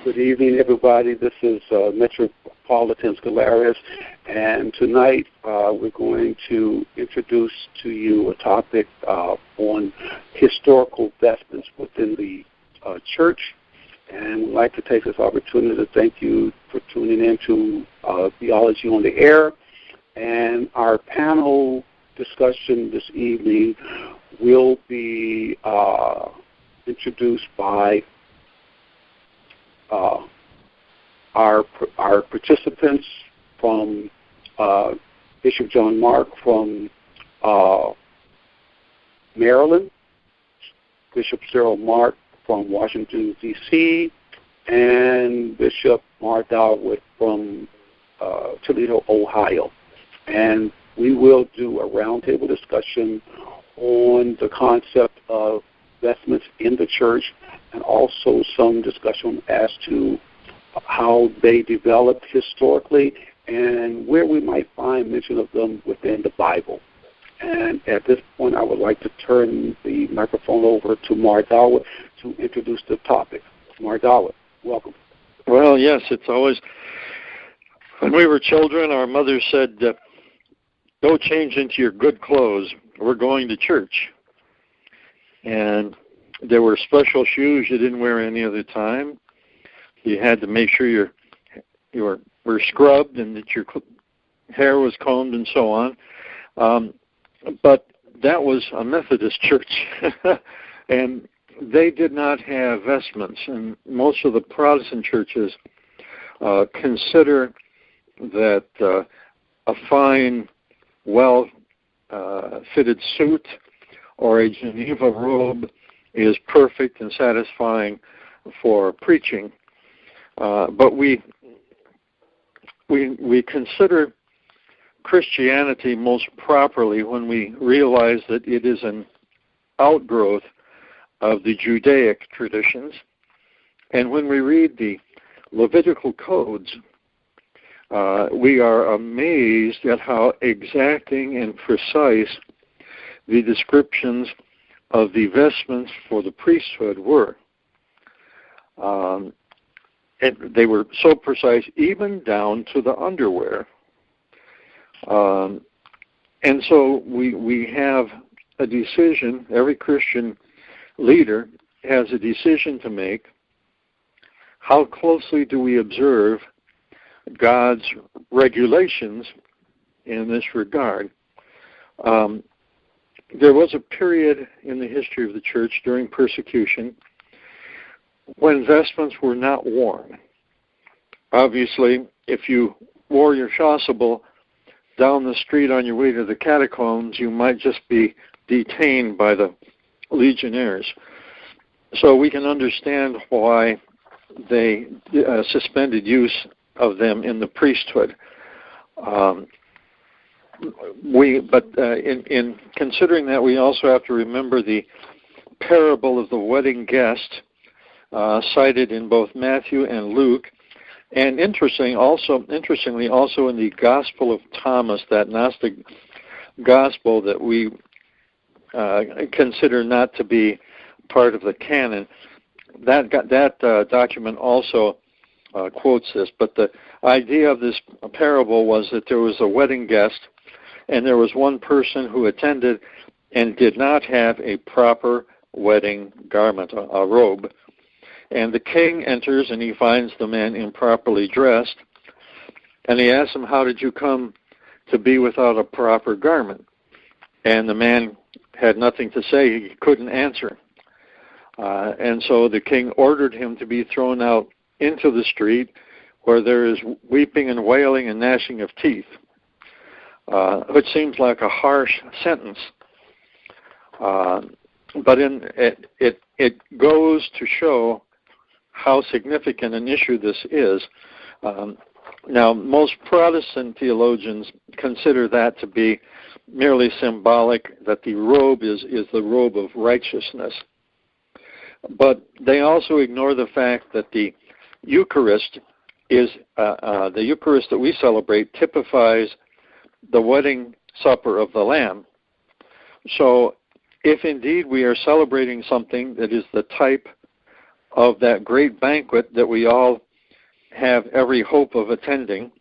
Good evening, everybody. This is Metropolitan Scholarius, and tonight we're going to introduce to you a topic on historical vestments within the church. And we'd like to take this opportunity to thank you for tuning in to Theology on the Air. And our panel discussion this evening will be introduced by our participants from Bishop John Mark from Maryland, Bishop Cyril Mark from Washington, D.C., and Bishop Mark Dowd from Toledo, Ohio. And we will do a roundtable discussion on the concept of vestments in the church, and also some discussion as to how they developed historically and where we might find mention of them within the Bible. And at this point, I would like to turn the microphone over to Mark Dowd to introduce the topic. Mark Dowd, welcome. Well, yes, it's always, when we were children, our mother said, go change into your good clothes. We're going to church. And there were special shoes you didn't wear any other time. You had to make sure you were scrubbed and that your hair was combed and so on. But that was a Methodist church, and they did not have vestments. And most of the Protestant churches consider that a fine, well-fitted suit or a Geneva robe is perfect and satisfying for preaching. But we consider Christianity most properly when we realize that it is an outgrowth of the Judaic traditions. And when we read the Levitical codes, we are amazed at how exacting and precise the descriptions of the vestments for the priesthood were. And they were so precise, even down to the underwear. And so we have a decision, every Christian leader has a decision to make. How closely do we observe God's regulations in this regard? There was a period in the history of the church during persecution when vestments were not worn. Obviously, if you wore your chasuble down the street on your way to the catacombs, you might just be detained by the legionnaires. So we can understand why they suspended use of them in the priesthood. In considering that, we also have to remember the parable of the wedding guest cited in both Matthew and Luke, and interestingly also in the Gospel of Thomas, that Gnostic Gospel that we consider not to be part of the canon. That document also quotes this, but the idea of this parable was that there was a wedding guest, and there was one person who attended and did not have a proper wedding garment, a robe. And the king enters, and he finds the man improperly dressed, and he asks him, how did you come to be without a proper garment? And the man had nothing to say. He couldn't answer. And so the king ordered him to be thrown out into the street where there is weeping and wailing and gnashing of teeth, which seems like a harsh sentence. But it goes to show how significant an issue this is. Now, most Protestant theologians consider that to be merely symbolic, that the robe is the robe of righteousness. But they also ignore the fact that the Eucharist is the Eucharist that we celebrate typifies the wedding supper of the Lamb. So if indeed we are celebrating something that is the type of that great banquet that we all have every hope of attending,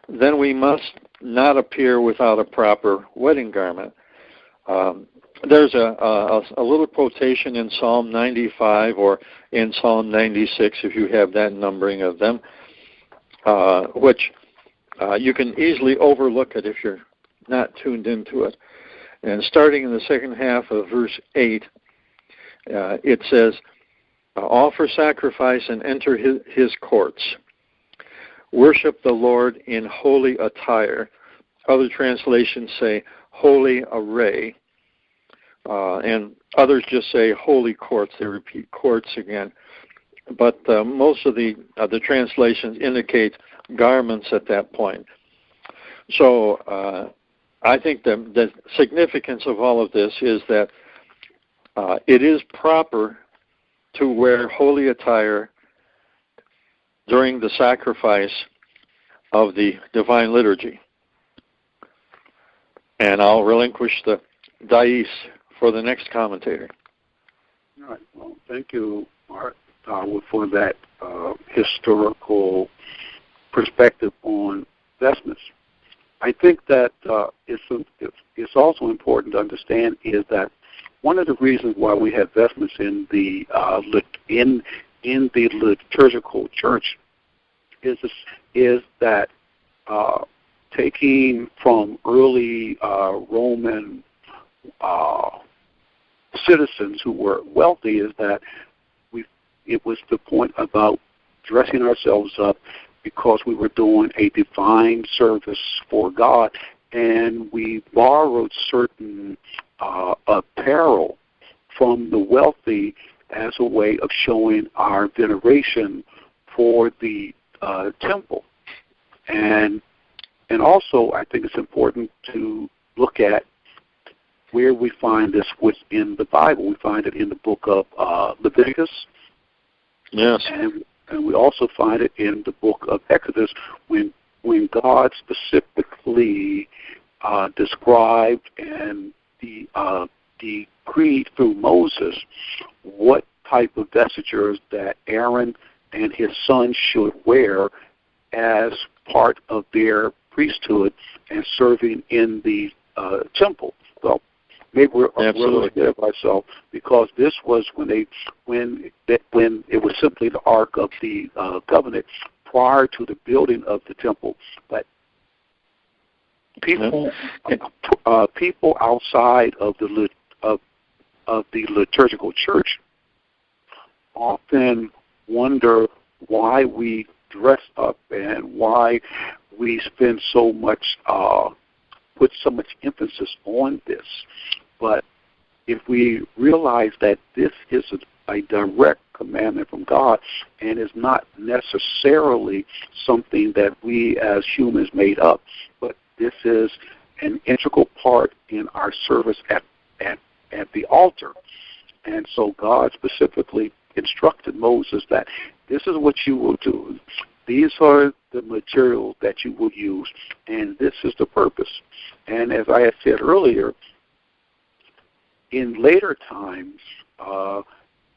then we must not appear without a proper wedding garment. There's a little quotation in Psalm 95 or in Psalm 96, if you have that numbering of them, which you can easily overlook it if you're not tuned into it. And starting in the second half of verse 8, it says, offer sacrifice and enter his courts. Worship the Lord in holy attire. Other translations say holy array. And others just say holy courts. They repeat courts again. But most of the translations indicate garments at that point. So I think the significance of all of this is that it is proper to wear holy attire during the sacrifice of the Divine Liturgy. And I'll relinquish the dais for the next commentator. All right. Well, thank you, Mark, for that historical perspective on vestments. I think that it's also important to understand is that one of the reasons why we have vestments in the liturgical church is that taking from early Roman citizens who were wealthy is that it was the point about dressing ourselves up because we were doing a divine service for God, and we borrowed certain apparel from the wealthy as a way of showing our veneration for the temple. And also, I think it's important to look at where we find this within the Bible. We find it in the book of Leviticus. Yes. And we also find it in the book of Exodus when God specifically described and decreed through Moses what type of vestures that Aaron and his sons should wear as part of their priesthood and serving in the temple. Well, maybe we're a little ahead of ourselves because this was when it was simply the Ark of the Covenant prior to the building of the temple. But people outside of the liturgical church often wonder why we dress up and why we spend so much, put so much emphasis on this. But if we realize that this is a direct commandment from God and is not necessarily something that we as humans made up, but this is an integral part in our service at the altar. And so God specifically instructed Moses that this is what you will do. These are the materials that you will use, and this is the purpose. And as I had said earlier, in later times,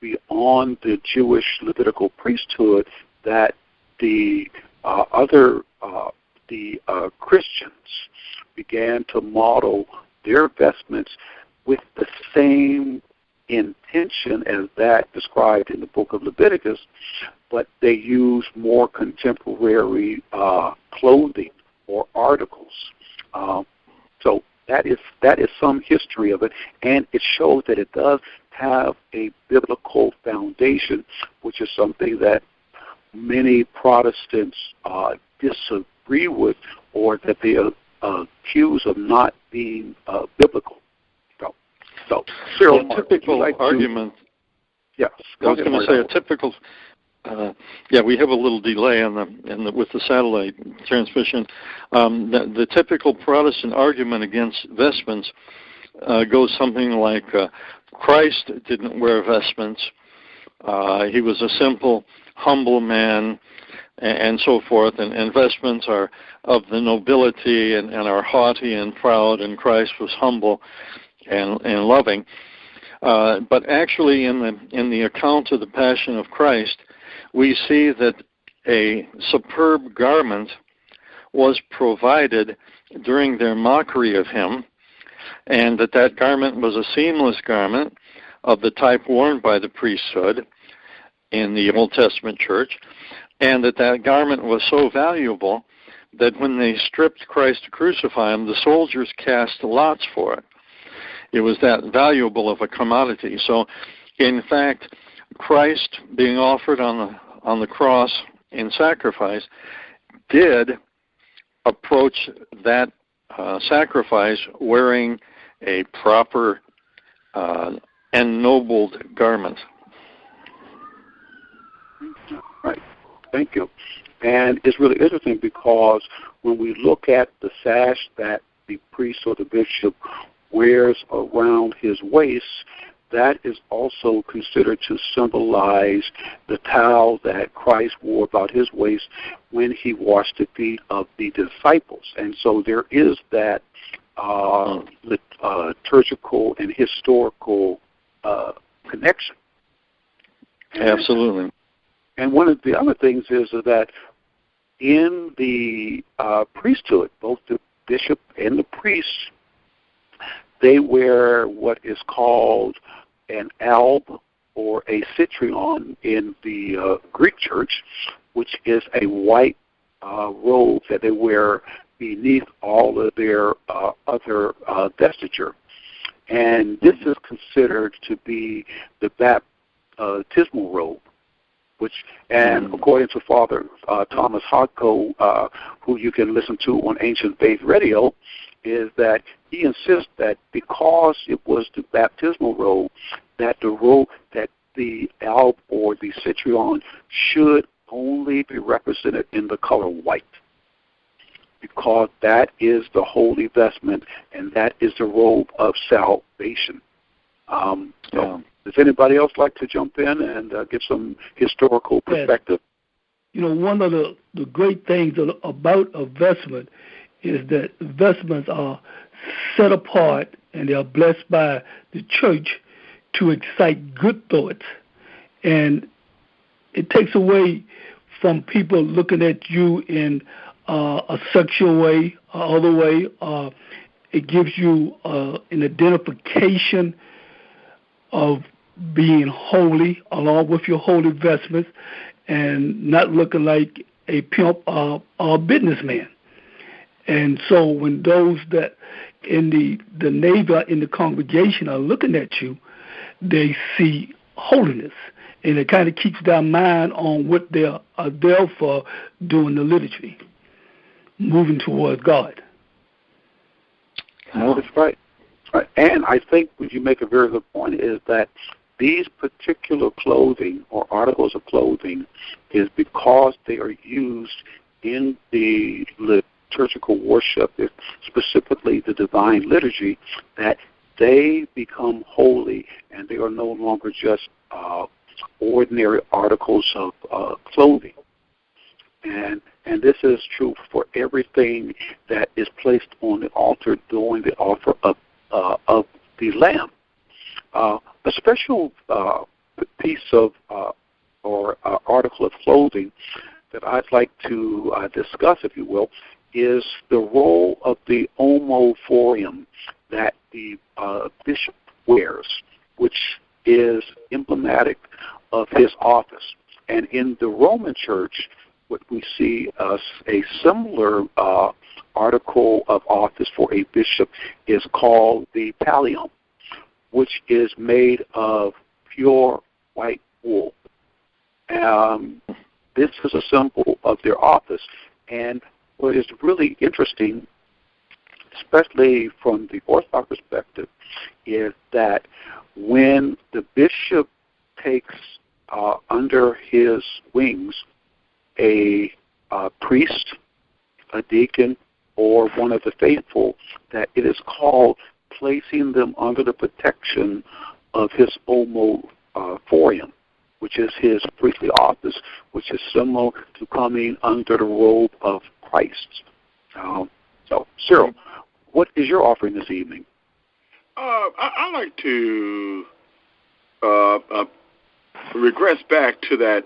beyond the Jewish Levitical priesthood, that the Christians began to model their vestments with the same intention as that described in the book of Leviticus, but they use more contemporary clothing or articles. So that is some history of it, and it shows that it does have a biblical foundation, which is something that many Protestants disagree with, or that they accuse of not being biblical. So, Cyril, a typical argument. Yes, I was going to say a typical. We have a little delay with the satellite transmission. The typical Protestant argument against vestments goes something like, Christ didn't wear vestments. He was a simple, humble man, and so forth. And vestments are of the nobility and are haughty and proud, and Christ was humble and loving. But actually, in the account of the Passion of Christ, we see that a superb garment was provided during their mockery of him, and that garment was a seamless garment of the type worn by the priesthood in the Old Testament church, and that garment was so valuable that when they stripped Christ to crucify him, the soldiers cast lots for it. It was that valuable of a commodity. So, in fact, Christ being offered on the cross in sacrifice did approach that sacrifice wearing a proper ennobled garment. Right. Thank you. And it's really interesting because when we look at the sash that the priest or the bishop wears around his waist, that is also considered to symbolize the towel that Christ wore about his waist when he washed the feet of the disciples. And so there is that liturgical and historical connection. Absolutely. And one of the other things is that in the priesthood, both the bishop and the priest, they wear what is called an alb or a citrion in the Greek church, which is a white robe that they wear beneath all of their other vesture. And this is considered to be the baptismal robe, and according to Father Thomas Hodko, who you can listen to on Ancient Faith Radio, is that he insists that because it was the baptismal robe, that the alb or the citrion should only be represented in the color white, because that is the holy vestment and that is the robe of salvation. Does anybody else like to jump in and give some historical perspective? Yes. One of the great things about a vestment is that vestments are set apart and they are blessed by the church to excite good thoughts. And it takes away from people looking at you in a sexual way, other way. It gives you an identification of being holy along with your holy vestments and not looking like a pimp or a businessman. And so when those that in the neighbor in the congregation are looking at you, they see holiness. And it kind of keeps their mind on what they are there for during the liturgy, moving towards God. That's right. Right. And I think what you make a very good point is that these particular clothing or articles of clothing is because they are used in the liturgical worship, specifically the Divine Liturgy, that they become holy and they are no longer just ordinary articles of clothing. And this is true for everything that is placed on the altar during the offer of the lamb. A special piece of or article of clothing that I'd like to discuss, if you will, is the role of the omophorium that the bishop wears, which is emblematic of his office. And in the Roman Church, what we see as a similar article of office for a bishop is called the pallium, which is made of pure white wool. This is a symbol of their office. And what is really interesting, especially from the Orthodox perspective, is that when the bishop takes under his wings a priest, a deacon, or one of the faithful, that it is called placing them under the protection of his omophorium, which is his priestly office, which is similar to coming under the robe of Christ. So, Cyril, what is your offering this evening? I like to regress back to that